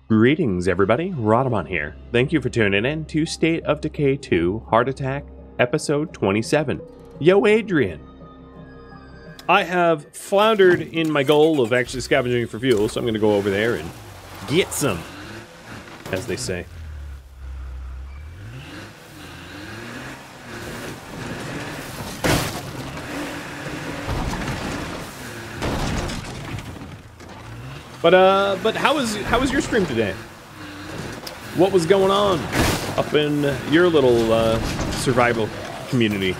Greetings, everybody. Rhadamant here. Thank you for tuning in to State of Decay 2 Heart Attack, episode 27. Yo, Adrian. I have floundered in my goal of actually scavenging for fuel, so I'm going to go over there and get some, as they say. But how was your stream today? What was going on up in your little survival community?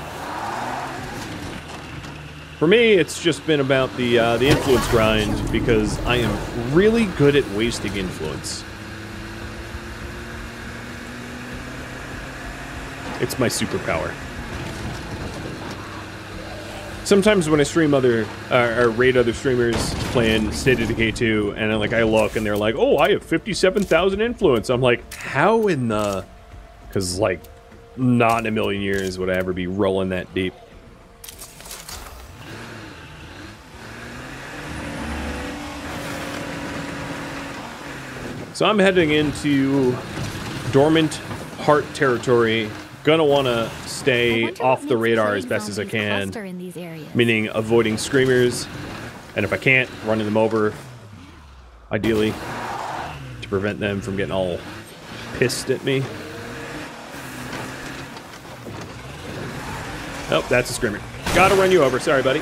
For me, it's just been about the influence grind because I am really good at wasting influence. It's my superpower. Sometimes when I stream or raid other streamers playing State of Decay 2, and I look and they're like, "Oh, I have 57,000 influence." I'm like, "How in the?" Because not in a million years would I ever be rolling that deep. So I'm heading into dormant heart territory. Gonna want to stay off the radar as best as I can, meaning avoiding screamers, and if I can't, running them over, ideally, to prevent them from getting all pissed at me. Oh, that's a screamer. Gotta run you over. Sorry, buddy.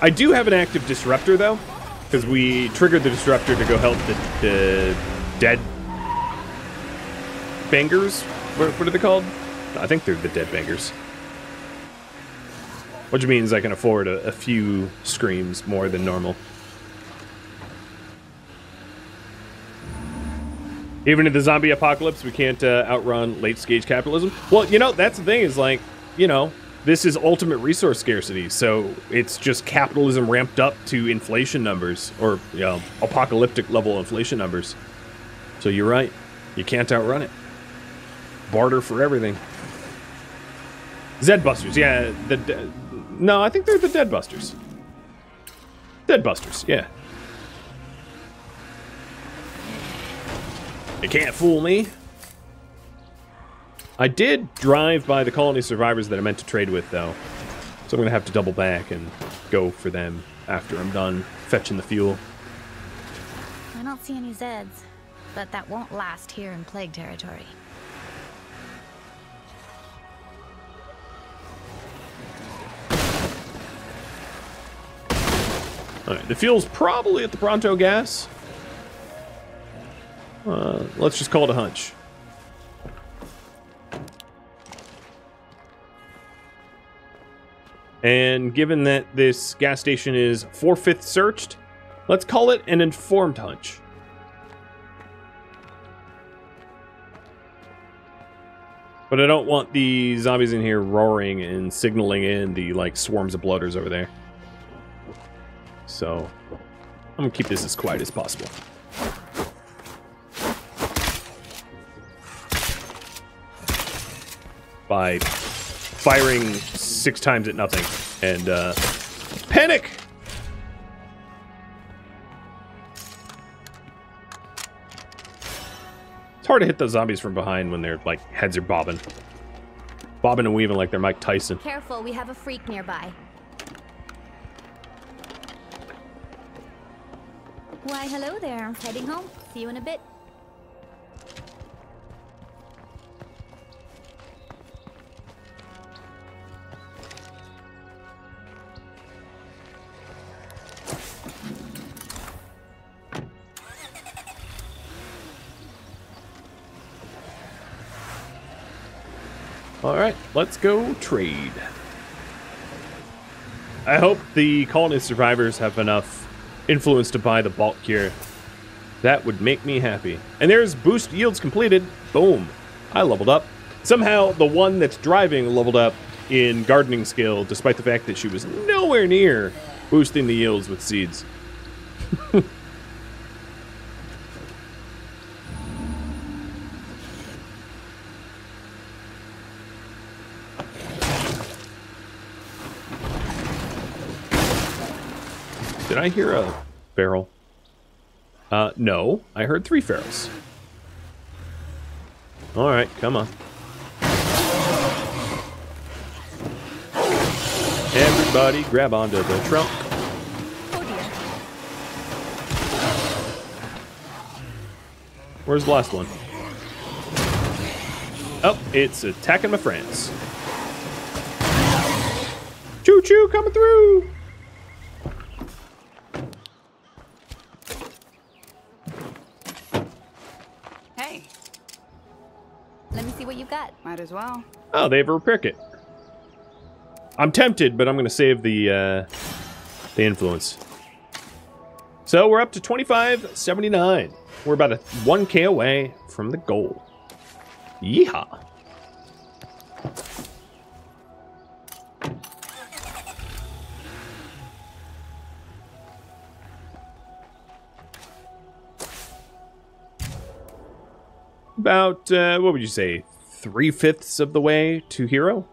I do have an active disruptor, though, because we triggered the disruptor to go help the dead bangers. What are they called? I think they're the dead bangers. Which means I can afford a few screams more than normal. Even in the zombie apocalypse, we can't outrun late-stage capitalism. Well, that's the thing is, this is ultimate resource scarcity, so it's just capitalism ramped up to inflation numbers, or, apocalyptic level inflation numbers. So you're right. You can't outrun it. Barter for everything. Zedbusters, yeah. No, I think they're the Deadbusters. Deadbusters, yeah. You can't fool me. I did drive by the colony survivors that I meant to trade with, though. So I'm going to have to double back and go for them after I'm done fetching the fuel. I don't see any Zeds, but that won't last here in Plague territory. Alright, the fuel's probably at the Pronto gas. Let's just call it a hunch. And given that this gas station is 4/5 searched, let's call it an informed hunch. But I don't want the zombies in here roaring and signaling in the, swarms of bloaters over there. So, I'm gonna keep this as quiet as possible. By firing 6 times at nothing. And, panic! It's hard to hit those zombies from behind when their, heads are bobbing. Bobbing and weaving like they're Mike Tyson. Careful, we have a freak nearby. Why, hello there. Heading home. See you in a bit. Alright, let's go trade. I hope the colony survivors have enough influence to buy the bulk cure. That would make me happy. And there's boost yields completed. Boom. I leveled up. Somehow the one that's driving leveled up in gardening skill, despite the fact that she was nowhere near boosting the yields with seeds. Did I hear a barrel? No. I heard 3 ferals. Alright, come on. Everybody grab onto the trunk. Oh dear. Where's the last one? Oh, it's attacking my friends. Choo-choo coming through! Hey. Let me see what you've got. Might as well. Oh, they have a repair kit. I'm tempted, but I'm going to save the influence. So we're up to 2579. We're about a 1K away from the goal. Yeehaw. About, what would you say, 3/5 of the way to hero?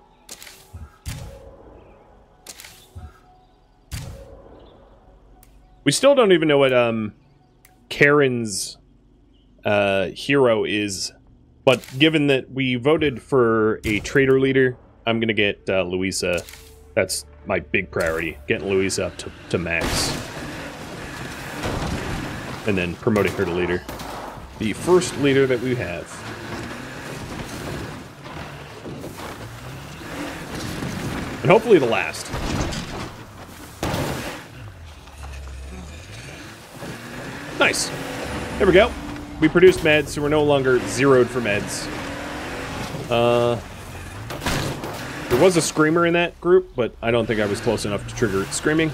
We still don't even know what Karen's hero is, but given that we voted for a trader leader, I'm gonna get Louisa. That's my big priority, getting Louisa up to max. And then promoting her to leader. The first leader that we have. And hopefully the last. Nice. There we go. We produced meds, so we're no longer zeroed for meds. There was a screamer in that group, but I don't think I was close enough to trigger screaming.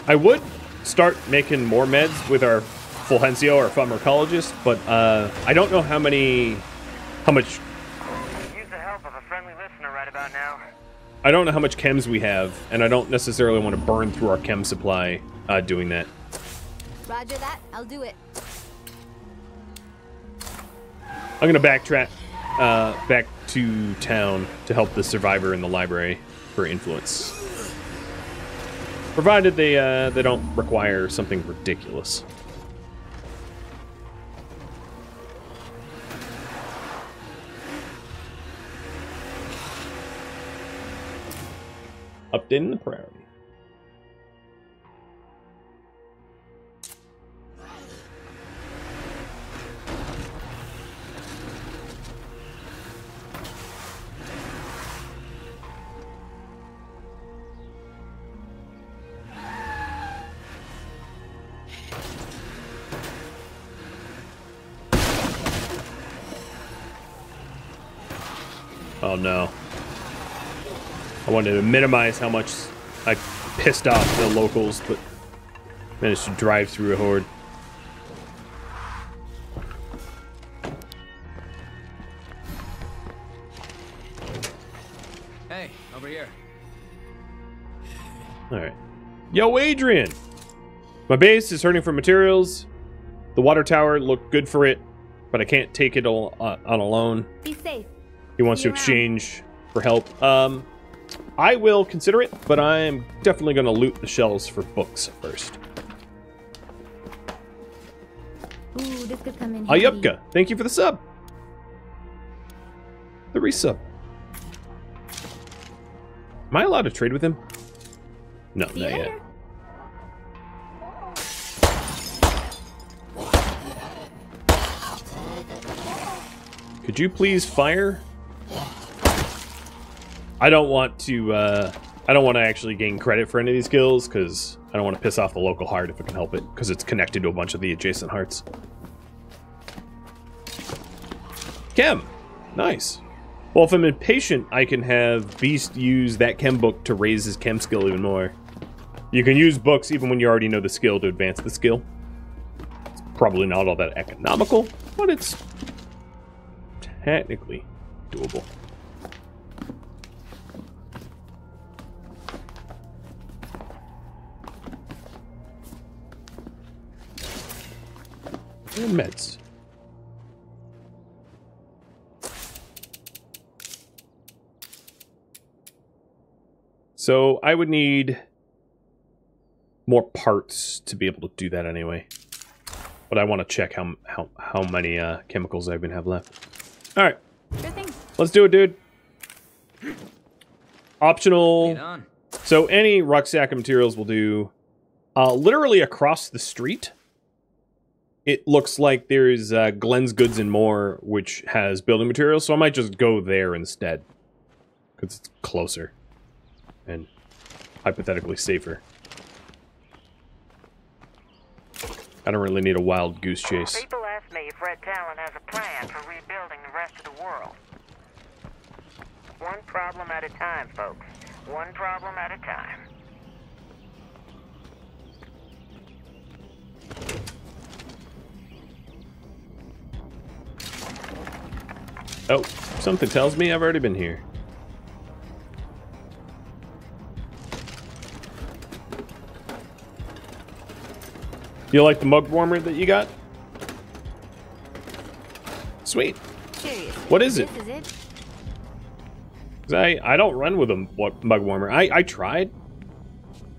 I would start making more meds with our Fulgencio or pharmacologist, but I don't know how much. Use the help of a friendly listener right about now. I don't know how much chems we have, and I don't necessarily want to burn through our chem supply doing that. Roger that. I'll do it. I'm gonna backtrack back to town to help the survivor in the library for influence. Provided they don't require something ridiculous. Updating the priority. Oh no. I wanted to minimize how much I pissed off the locals, but managed to drive through a horde. Hey, over here. Alright. Yo, Adrian! My base is hurting for materials. The water tower looked good for it, but I can't take it all on alone. Be safe. He wants to exchange for help. I will consider it, but I am definitely going to loot the shelves for books first. Ooh, this could come in handy. Ayupka, thank you for the sub. The resub. Am I allowed to trade with him? No, See not you yet. later. Could you please fire? I don't want to actually gain credit for any of these kills, because I don't want to piss off the local heart if I can help it, because it's connected to a bunch of the adjacent hearts. Chem! Nice. Well, if I'm impatient, I can have Beast use that chem book to raise his chem skill even more. You can use books even when you already know the skill to advance the skill. It's probably not all that economical, but it's technically doable. And meds. So I would need more parts to be able to do that anyway. But I want to check how many chemicals I even have left. All right, Sure thing. let's do it, dude. Optional. So any rucksack of materials will do. Literally across the street, it looks like there's Glenn's Goods and More, which has building materials. So I might just go there instead, because it's closer and hypothetically safer. I don't really need a wild goose chase. People ask me if Red Talon has a plan for rebuilding the rest of the world. One problem at a time, folks. One problem at a time. Oh, something tells me I've already been here. You like the mug warmer that you got? Sweet. Curious. What is it? This is it? 'Cause I don't run with a mug warmer. I tried.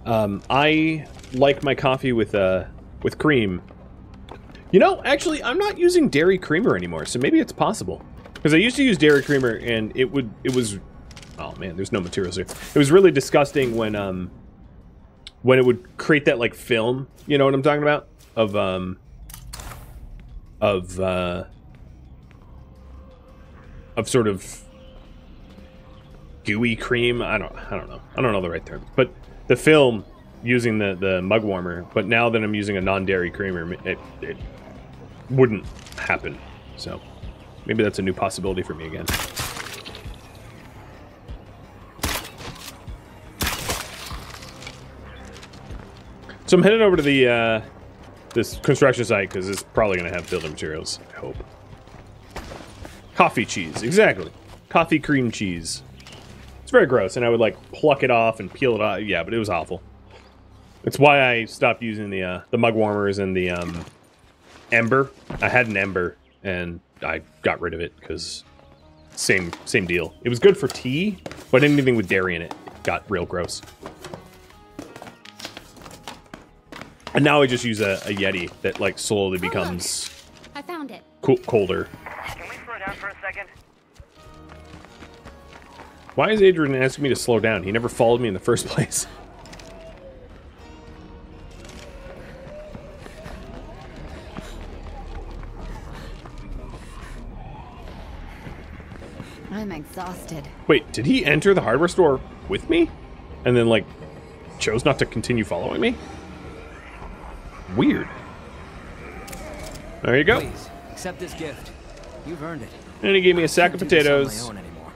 I like my coffee with cream. You know, actually, I'm not using dairy creamer anymore, so maybe it's possible. Because I used to use dairy creamer, and it was, oh man, there's no materials here. It was really disgusting when it would create that like film. You know what I'm talking about? Of sort of gooey cream. I don't know. I don't know the right term. But the film using the mug warmer. But now that I'm using a non-dairy creamer, it wouldn't happen. So maybe that's a new possibility for me again. So I'm headed over to the this construction site because it's probably going to have building materials, I hope. Coffee cheese, exactly. Coffee cream cheese. It's very gross, and I would like pluck it off and peel it off. Yeah, but it was awful. It's why I stopped using the mug warmers and the ember. I had an ember, and I got rid of it because same deal. It was good for tea, but anything with dairy in it got real gross. And now I just use a Yeti that like slowly becomes I found it. colder. Can we slow down for a second? Why is Adrian asking me to slow down? He never followed me in the first place. I'm exhausted. Wait, did he enter the hardware store with me? And then, like, chose not to continue following me? Weird. There you go. Please, accept this gift. You've earned it. And he gave me a sack of Can't do this on potatoes. my own anymore.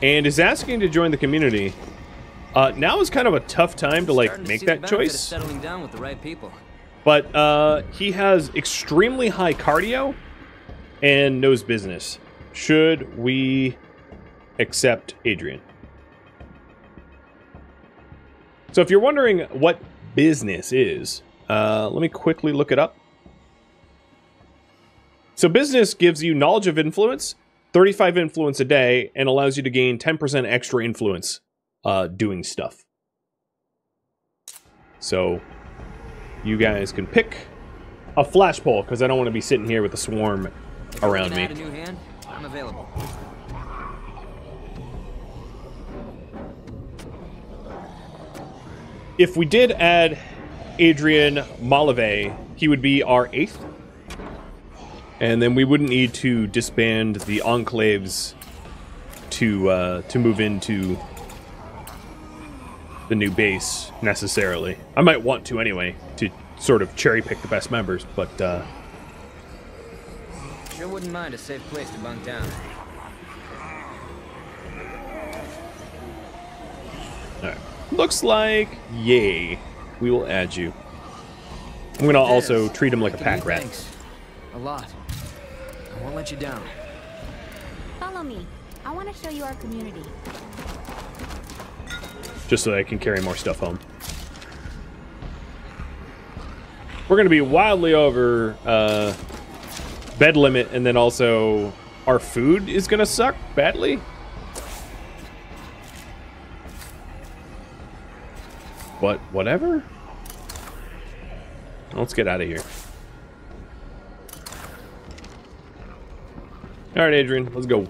And is asking to join the community. Now is kind of a tough time to, like, Starting to make see the that benefit of choice. settling down with the right people. But he has extremely high cardio and knows business. Should we accept Adrian? So if you're wondering what business is, let me quickly look it up. So business gives you knowledge of influence, 35 influence a day, and allows you to gain 10% extra influence doing stuff. So you guys can pick a flashpole, because I don't want to be sitting here with a swarm around me. Add a new hand? I'm available. If we did add Adrian Malave, he would be our 8th. And then we wouldn't need to disband the enclaves to move into the new base necessarily. I might want to anyway, to sort of cherry pick the best members, but Sure wouldn't mind a safe place to bunk down. alright. Looks like yay. We will add you. I'm gonna also treat him like a Give me pack rat. thanks. A lot. I won't let you down. Follow me. I want to show you our community. Just so that I can carry more stuff home. we're going to be wildly over bed limit, and then also our food is going to suck badly. But whatever. Let's get out of here. All right, Adrian, let's go.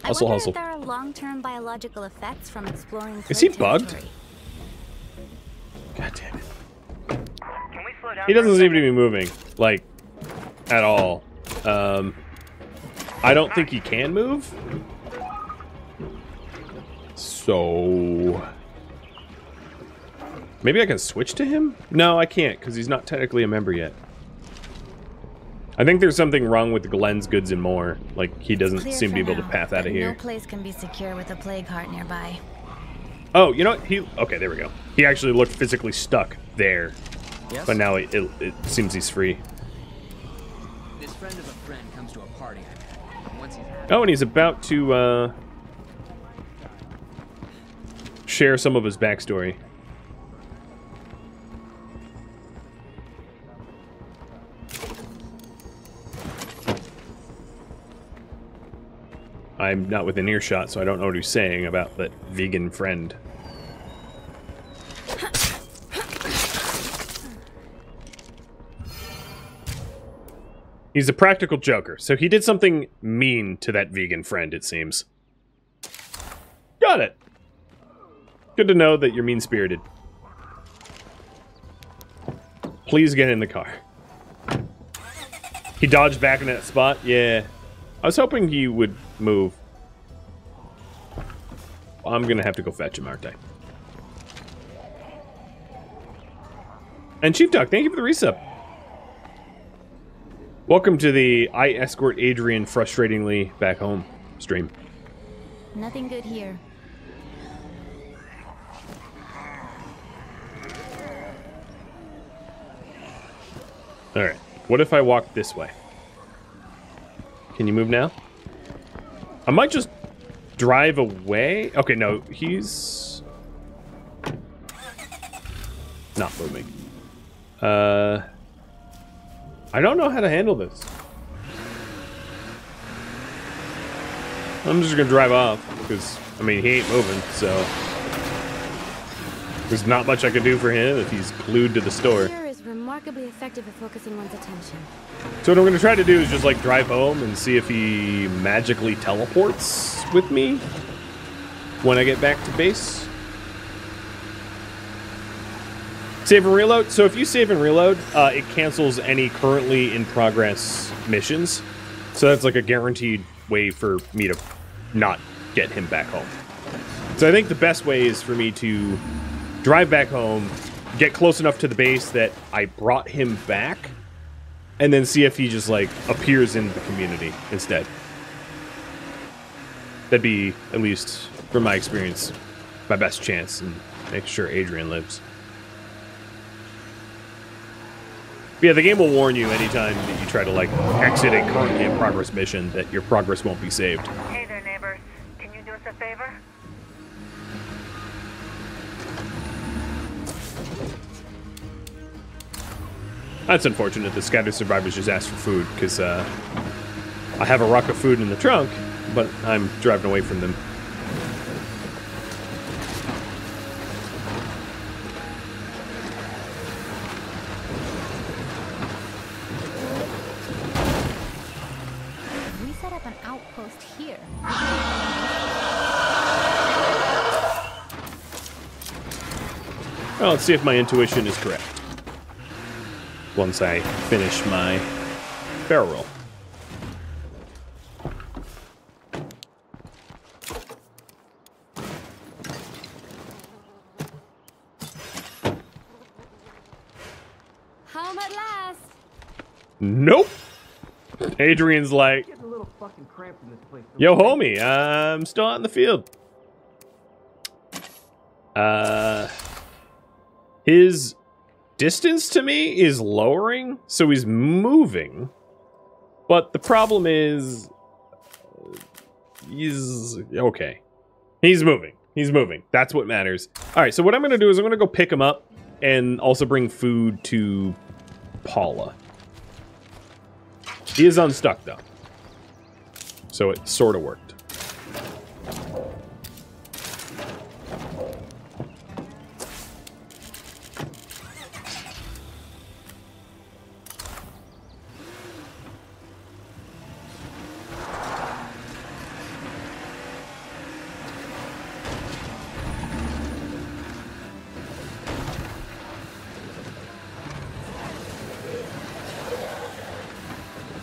Hustle, I wonder hustle. if there are long-term biological effects from exploring. Is he plague bugged? territory. God damn it. Can we slow down? He doesn't for a seem to second? be moving, like, at all. I don't think he can move. So... maybe I can switch to him? No, I can't, because he's not technically a member yet. I think there's something wrong with Glenn's Goods and More. Like, he doesn't Clear seem to be for able to now, path out of but here. No place can be secure with a plague heart nearby. Oh, you know what? Okay, there we go. He actually looked physically stuck there. Yes? But now it seems he's free. This friend of a friend comes to a party I met. Once he's had Oh, and he's about to share some of his backstory. I'm not within earshot, so I don't know what he's saying about that vegan friend. He's a practical joker, so he did something mean to that vegan friend, it seems. Got it. Good to know that you're mean-spirited. Please get in the car. He dodged back in that spot? Yeah. I was hoping he would move. I'm gonna have to go fetch him, aren't I? And Chief Duck, thank you for the resub. Welcome to the I Escort Adrian Frustratingly Back Home stream. Nothing good here. Alright, what if I walk this way? Can you move now? I might just drive away. Okay, no, he's not moving. I don't know how to handle this. I'm just gonna drive off because, I mean, he ain't moving, so there's not much I can do for him if he's glued to the store. Fear is remarkably effective at focusing one's attention. So what I'm going to try to do is just, like, drive home and see if he magically teleports with me when I get back to base. Save and reload. So if you save and reload, it cancels any currently in progress missions. So that's, like, a guaranteed way for me to not get him back home. So I think the best way is for me to drive back home, get close enough to the base that I brought him back, and then see if he just, like, appears in the community instead. That'd be, at least from my experience, my best chance in making sure Adrian lives. But yeah, the game will warn you anytime that you try to, like, exit a currently in progress mission that your progress won't be saved. Hey there, neighbors. Can you do us a favor? That's unfortunate. The scattered survivors just asked for food, because I have a rock of food in the trunk, but I'm driving away from them. We set up an outpost here. Well, let's see if my intuition is correct. Once I finish my barrel roll. Home at last. Nope. Adrian's like, getting a little fucking cramped in this place. yo, homie, I'm still out in the field. His distance to me is lowering, so he's moving. But the problem is, he's okay. He's moving. He's moving. That's what matters. All right, so what I'm going to do is I'm going to go pick him up, and also bring food to Paula. He is unstuck, though. So it sort of worked.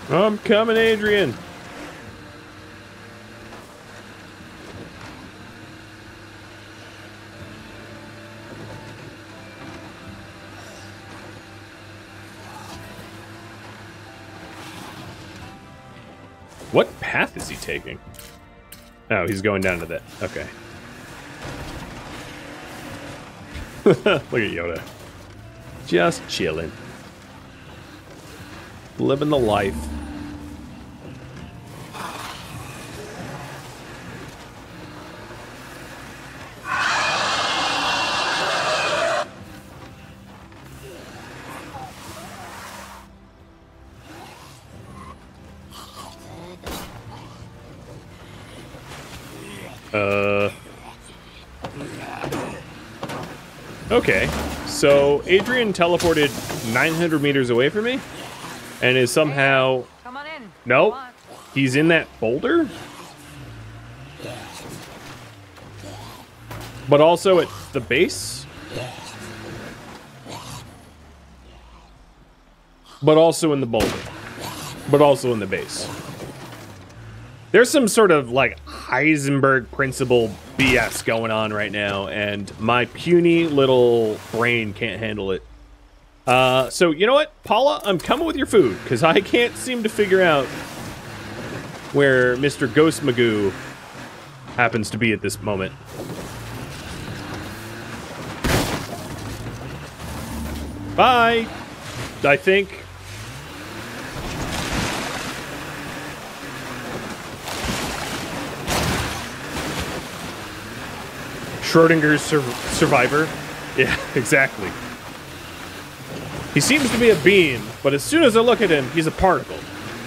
I'm coming, Adrian. What path is he taking? Oh, he's going down to that. Okay. Look at Yoda. Just chilling. Living the life. Okay, so Adrian teleported 900 meters away from me, and is somehow... Come on in. Nope, he's in that boulder? But also at the base? But also in the boulder. But also in the base. There's some sort of, like, Heisenberg principle BS going on right now, and my puny little brain can't handle it. So, you know what? Paula, I'm coming with your food, because I can't seem to figure out where Mr. Ghost Magoo happens to be at this moment. Bye! I think... Schrodinger's survivor. Yeah, exactly. He seems to be a beam, but as soon as I look at him, he's a particle.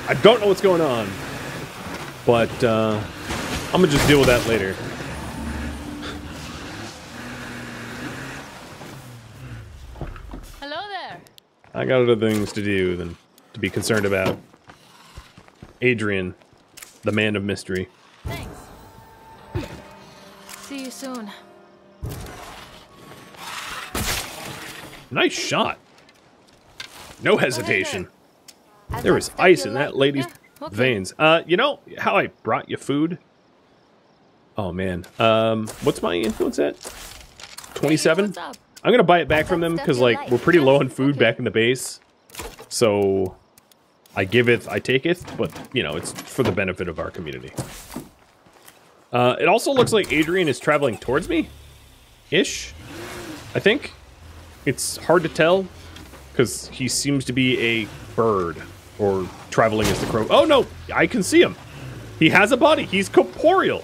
I don't know what's going on, but I'm gonna just deal with that later. Hello there. I got other things to do than to be concerned about. Adrian, the man of mystery. Thanks. See you soon. Nice shot. No hesitation. There was ice in that lady's veins. You know how I brought you food? Oh man. What's my influence at? 27? I'm gonna buy it back from them because like we're pretty low on food back in the base. So I take it, but you know, it's for the benefit of our community. It also looks like Adrian is traveling towards me. Ish. I think. It's hard to tell, because he seems to be a bird, or traveling as the crow. Oh no, I can see him. He has a body, he's corporeal.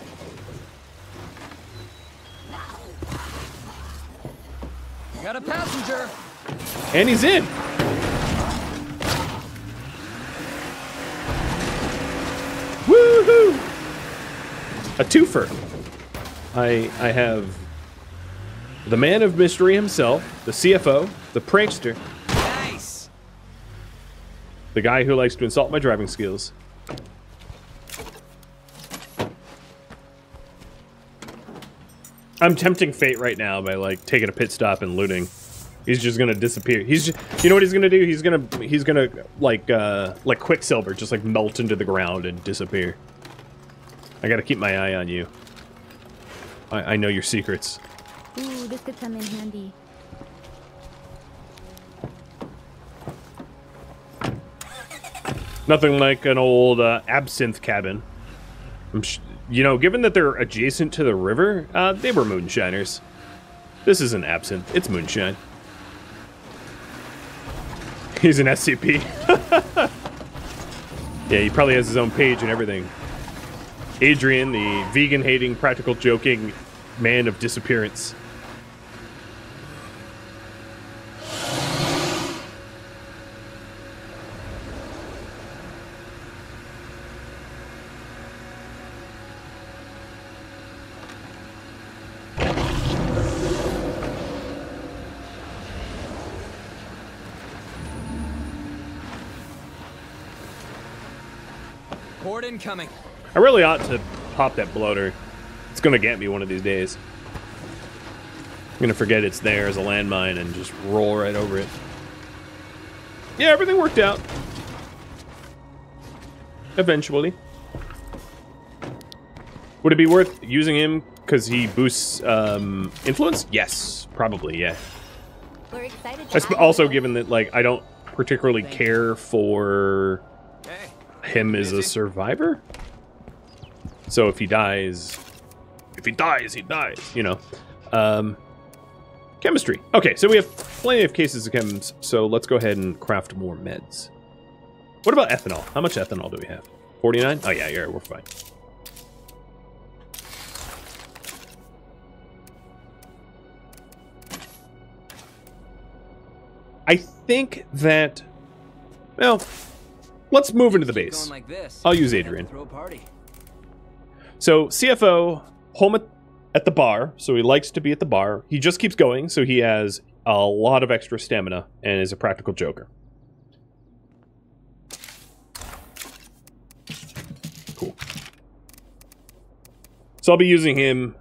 Got a passenger. And he's in. Woohoo! A twofer. I have the man of mystery himself, the CFO, the prankster. Nice. The guy who likes to insult my driving skills. I'm tempting fate right now by like taking a pit stop and looting. He's just gonna disappear. He's just, you know what he's gonna do? He's gonna like Quicksilver, just like melt into the ground and disappear. I gotta keep my eye on you. I know your secrets. Ooh, this could come in handy. Nothing like an old absinthe cabin. You know, given that they're adjacent to the river, they were moonshiners. This isn't absinthe, it's moonshine. He's an SCP. Yeah, he probably has his own page and everything. Adrian, the vegan-hating, practical joking man of disappearance. Horde incoming. I really ought to pop that bloater. It's gonna get me one of these days. I'm gonna forget it's there as a landmine and just roll right over it. Yeah, everything worked out. Eventually. Would it be worth using him because he boosts influence? Yes, probably, yeah. We're excited. That's also given that, like, I don't particularly care for him as a survivor. So if he dies, he dies, you know. Chemistry. Okay, so we have plenty of cases of chems, so let's go ahead and craft more meds. What about ethanol? How much ethanol do we have? 49? Oh, yeah, we're fine. I think that, well, let's move into the base. Like this, I'll use Adrian. throw a party. So CFO, home at the bar, so he likes to be at the bar. He just keeps going, so he has a lot of extra stamina and is a practical joker. Cool. So I'll be using him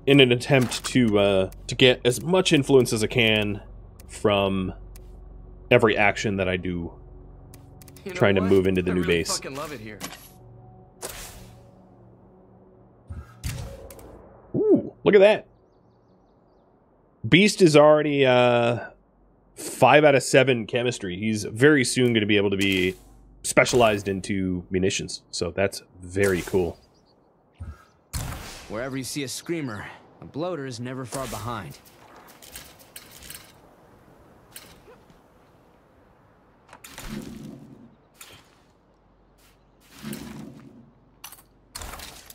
in an attempt to get as much influence as I can from every action that I do, trying to move into the new base. Fucking love it here. Ooh, look at that. Beast is already 5 out of 7 chemistry. He's very soon going to be able to be specialized into munitions. So that's very cool. Wherever you see a screamer, a bloater is never far behind.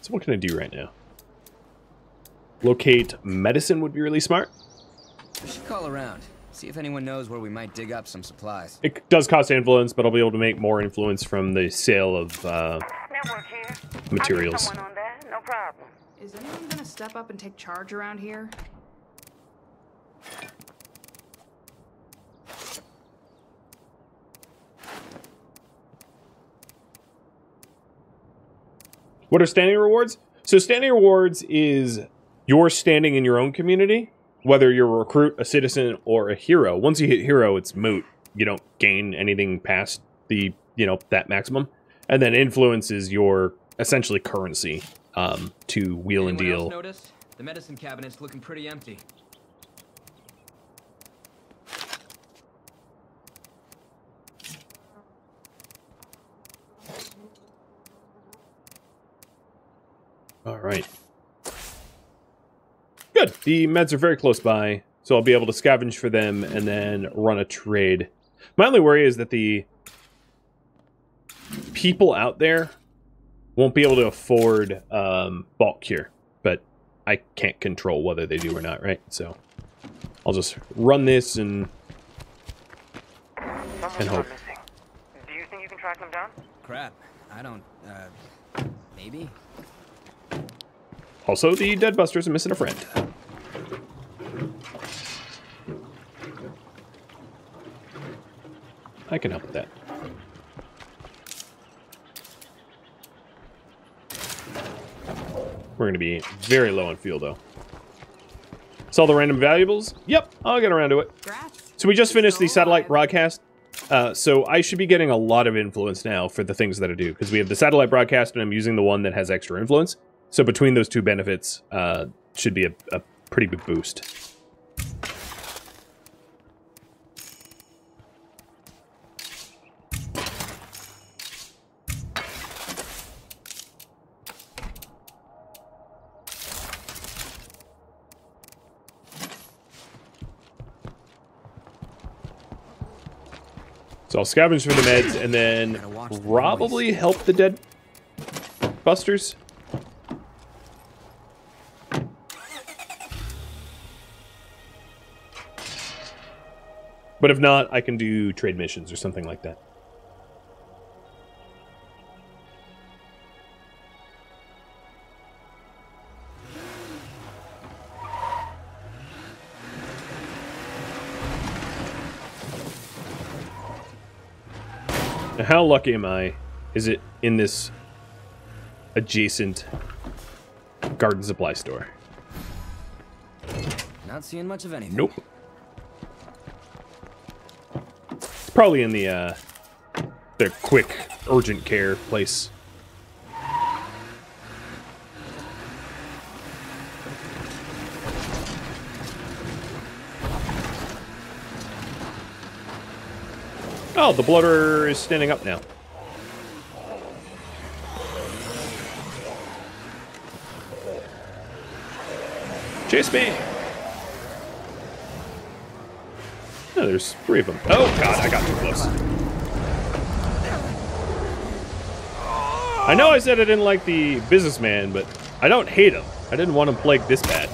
So what can I do right now? Locate medicine would be really smart. We should call around, see if anyone knows where we might dig up some supplies. It does cost influence, but I'll be able to make more influence from the sale of Network here. materials. I'll get someone on that, no problem. Is anyone gonna step up and take charge around here? What are standing rewards? So standing rewards is your standing in your own community, whether you're a recruit, a citizen, or a hero. Once you hit hero, it's moot. You don't gain anything past the, that maximum. And then influence is your essentially currency to wheel and Anyone deal. else notice? The medicine cabinet's looking pretty empty. All right. Good. The meds are very close by, so I'll be able to scavenge for them and then run a trade. My only worry is that the people out there won't be able to afford bulk cure, but I can't control whether they do or not, right? So I'll just run this and Someone's hope. missing. Do you think you can track them down? Crap, I don't, maybe? Also, the Dead Busters are missing a friend. I can help with that. We're going to be very low on fuel, though. Saw the random valuables? Yep, I'll get around to it. Grats. So we just finished the Still satellite alive. broadcast. So I should be getting a lot of influence now for the things that I do, because we have the satellite broadcast and I'm using the one that has extra influence. So between those two benefits, should be a pretty big boost. So I'll scavenge for the meds and then probably help the Dead Busters. But if not, I can do trade missions or something like that. Now, how lucky am I is it in this adjacent garden supply store? Not seeing much of anything. Nope. It's probably in the quick urgent care place. Oh, the bloater is standing up now. Chase me! Oh, there's 3 of them. Oh god, I got too close. I know I said I didn't like the businessman, but I don't hate him. I didn't want him plagued this bad.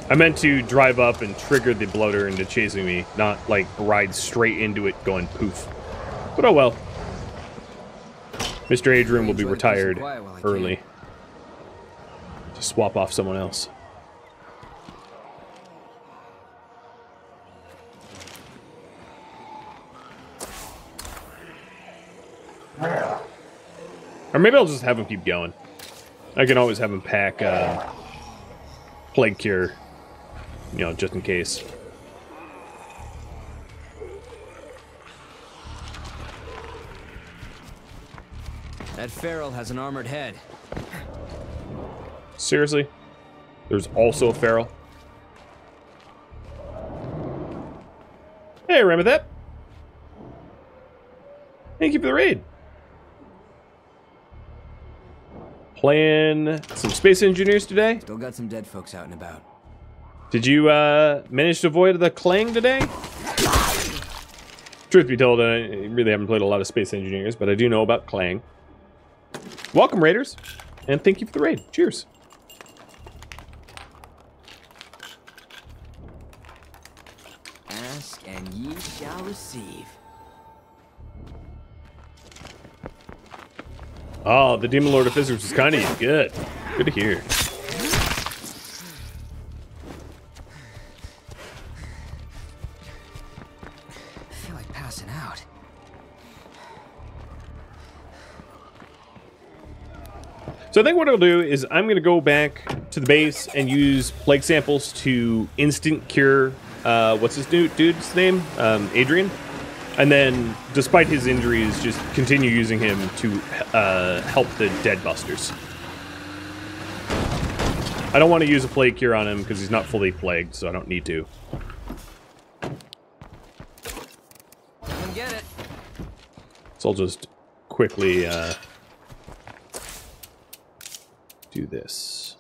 I meant to drive up and trigger the bloater into chasing me, not like ride straight into it going poof. But oh well. Mr. Adrian will be retired early. To swap off someone else. Or maybe I'll just have him keep going. I can always have him pack Plague Cure, you know, just in case. That feral has an armored head. Seriously? There's also a feral? Hey, remember that? Thank you for the raid. Playing some Space Engineers today? Still got some dead folks out and about. Did you manage to avoid the clang today? Truth be told, I really haven't played a lot of Space Engineers, but I do know about clang. Welcome, Raiders, and thank you for the raid. Cheers. Ask and ye shall receive. Oh, the Demon Lord of Physics is kind of good. Good to hear. I feel like passing out. So I think what I'll do is I'm going to go back to the base and use plague samples to instant cure, what's his dude's name? Adrian. And then, despite his injuries, just continue using him to help the dead busters. I don't want to use a plague cure on him because he's not fully plagued, so I don't need to. Come get it. So I'll just quickly do this.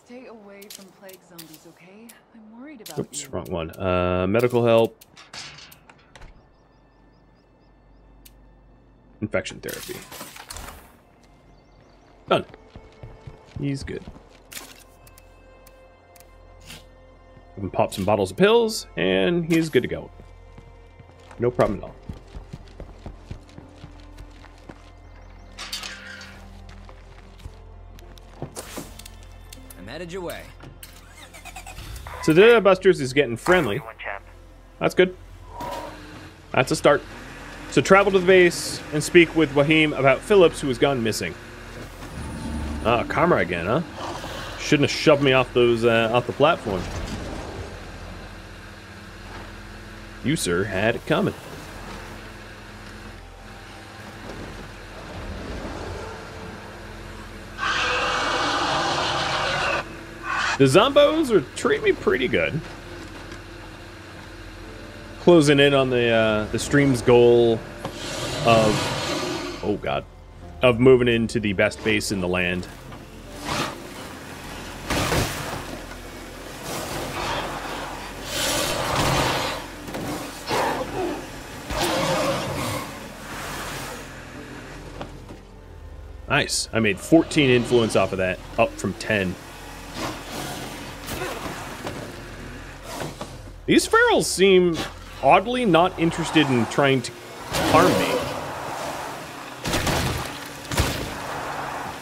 Stay away from plague zombies, okay? I'm worried about Oops, you. wrong one. Medical help. Infection therapy. Done. He's good. I can pop some bottles of pills, and he's good to go. No problem at all. I'm headed your way. So the Dead Busters is getting friendly. Doing, chap? That's good. That's a start. So travel to the base and speak with Wahim about Phillips, who has gone missing. Ah, karma again, huh? Shouldn't have shoved me off those off the platform. You, sir, had it coming. The zombos are treating me pretty good. Closing in on the stream's goal of, oh god, of moving into the best base in the land. Nice. I made 14 influence off of that, up from 10. These ferals seem oddly not interested in trying to harm me.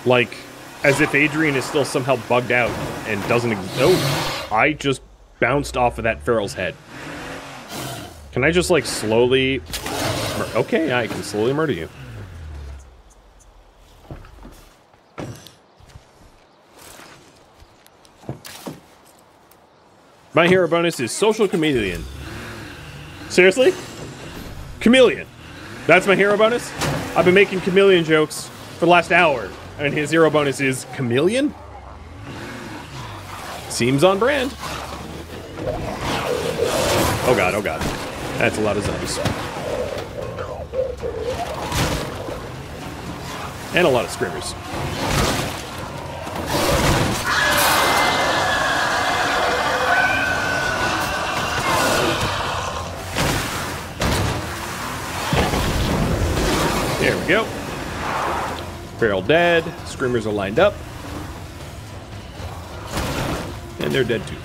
Like, as if Adrian is still somehow bugged out and doesn't... Oh, I just bounced off of that feral's head. Can I just, like, slowly... Okay, I can slowly murder you. My hero bonus is Social Chameleon. Seriously? Chameleon. That's my hero bonus? I've been making chameleon jokes for the last hour, and his hero bonus is Chameleon? Seems on brand. Oh god, oh god. That's a lot of zombies. And a lot of screamers. There we go. Feral dead. Screamers are lined up. And they're dead too.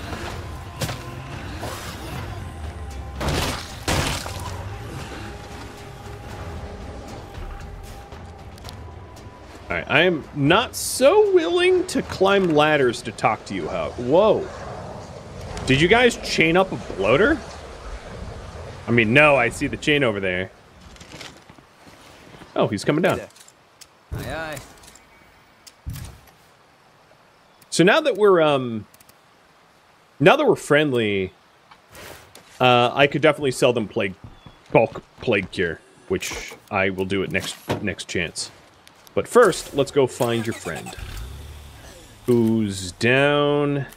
Alright, I am not so willing to climb ladders to talk to you. Whoa. Did you guys chain up a bloater? I mean, no, I see the chain over there. Oh, he's coming down. Aye, aye. So now that we're friendly, I could definitely sell them bulk plague cure, which I will do at next chance. But first, let's go find your friend, who's down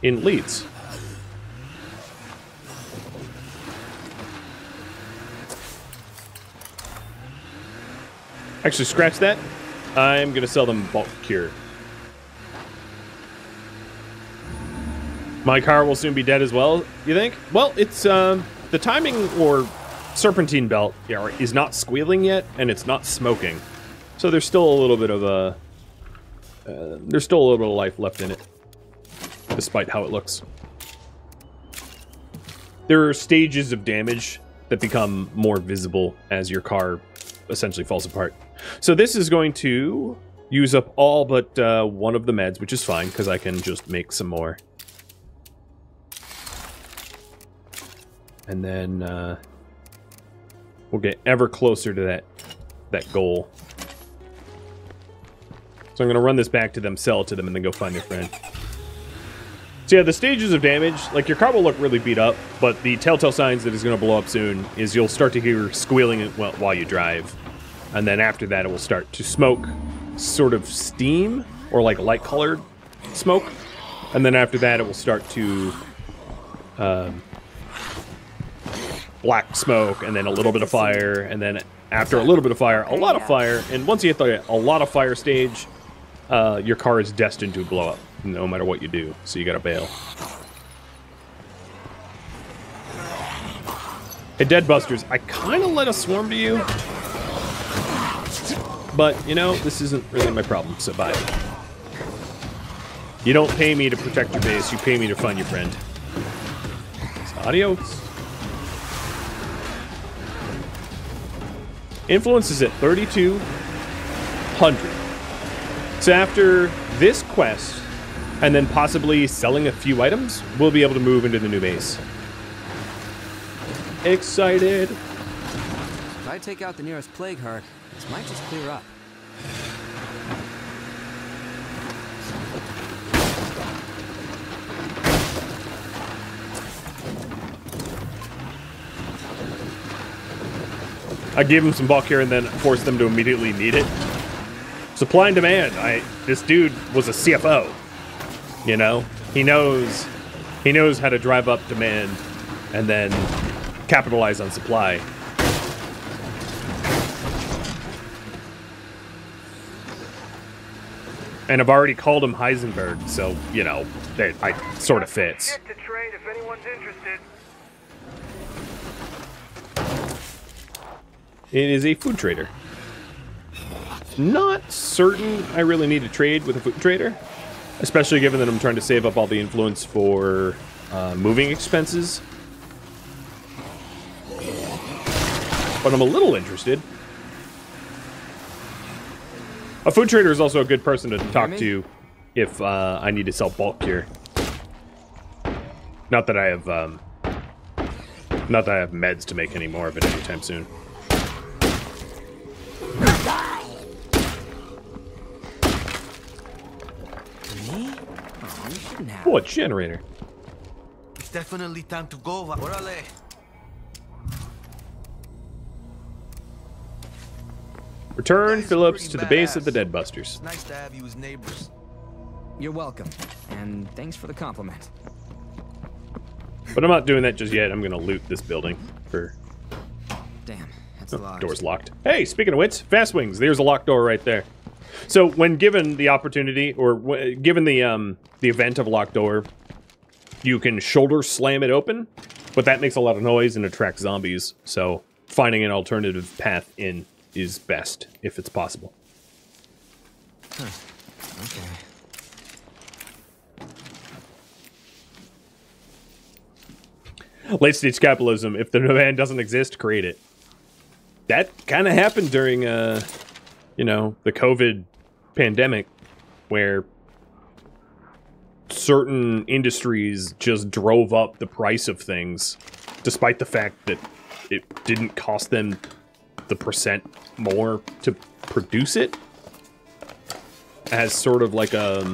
in Leeds. Actually, scratch that. I'm going to sell them bulk cure. My car will soon be dead as well, you think? Well, it's, the timing or serpentine belt is not squealing yet, and it's not smoking. So there's still a little bit of life left in it, despite how it looks. There are stages of damage that become more visible as your car essentially falls apart. So this is going to use up all but one of the meds, which is fine, because I can just make some more. And then we'll get ever closer to that goal. So I'm going to run this back to them, sell it to them, and then go find their friend. So yeah, the stages of damage, like your car will look really beat up, but the telltale signs that it's going to blow up soon is you'll start to hear squealing while you drive. And then after that, it will start to smoke sort of steam or like light-colored smoke. And then after that, it will start to black smoke, and then a little bit of fire, and then after a little bit of fire, a lot of fire. And once you hit a lot of fire stage, your car is destined to blow up, no matter what you do. So you gotta bail. Hey, Dead Busters, I kind of let a swarm to you. But, you know, this isn't really my problem, so bye. You don't pay me to protect your base, you pay me to find your friend. So, adios. Influence is at 3,200. So after this quest, and then possibly selling a few items, we'll be able to move into the new base. Excited. If I take out the nearest plague heart, this might just clear up. I gave him some bulk here and then forced them to immediately need it. Supply and demand. This dude was a CFO. You know? He knows how to drive up demand and then capitalize on supply. And I've already called him Heisenberg, so, you know, it sort of fits. Get to trade if anyone's interested. It is a food trader. Not certain I really need to trade with a food trader, especially given that I'm trying to save up all the influence for moving expenses. But I'm a little interested. A food trader is also a good person to talk to if I need to sell bulk here. Not that I have Not that I have meds to make any more of it anytime soon. Me? Oh, you shouldn't have. Oh, a generator. It's definitely time to go. Orale. Return Guys, Phillips pretty to the base of badass. the Dead Busters. It's nice to have you as neighbors. You're welcome. And thanks for the compliment. But I'm not doing that just yet. I'm gonna loot this building for... Damn, that's Oh, locked. door's locked. Hey, speaking of which, fast wings. There's a locked door right there. So when given the opportunity, or given the event of a locked door, you can shoulder slam it open, but that makes a lot of noise and attracts zombies. So finding an alternative path in is best if it's possible. Huh. Okay. Late stage capitalism. If the demand doesn't exist, create it. That kind of happened during, you know, the COVID pandemic, where certain industries just drove up the price of things, despite the fact that it didn't cost them the percent more to produce it, as sort of like a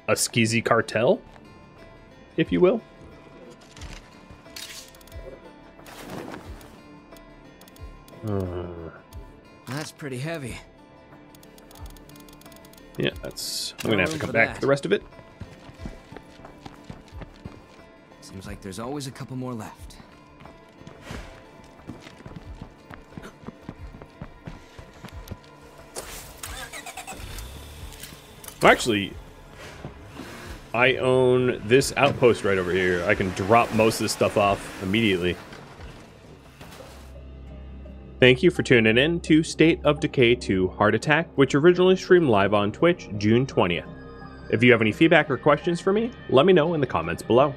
skeezy cartel, if you will. That's pretty heavy. Yeah, that's... I'm gonna have to room come for back that. for the rest of it. Seems like there's always a couple more left. Well, actually, I own this outpost right over here. I can drop most of this stuff off immediately. Thank you for tuning in to State of Decay 2 Heart Attack, which originally streamed live on Twitch June 20th. If you have any feedback or questions for me, let me know in the comments below.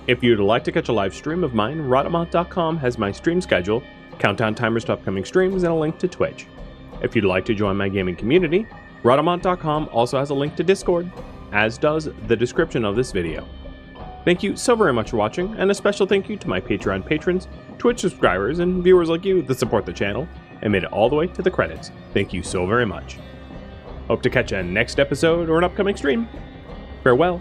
If you'd like to catch a live stream of mine, Rhadamant.com has my stream schedule, countdown timers to upcoming streams, and a link to Twitch. If you'd like to join my gaming community, Rhadamant.com also has a link to Discord, as does the description of this video. Thank you so very much for watching, and a special thank you to my Patreon patrons, Twitch subscribers, and viewers like you that support the channel and made it all the way to the credits. Thank you so very much. Hope to catch you in next episode or an upcoming stream. Farewell.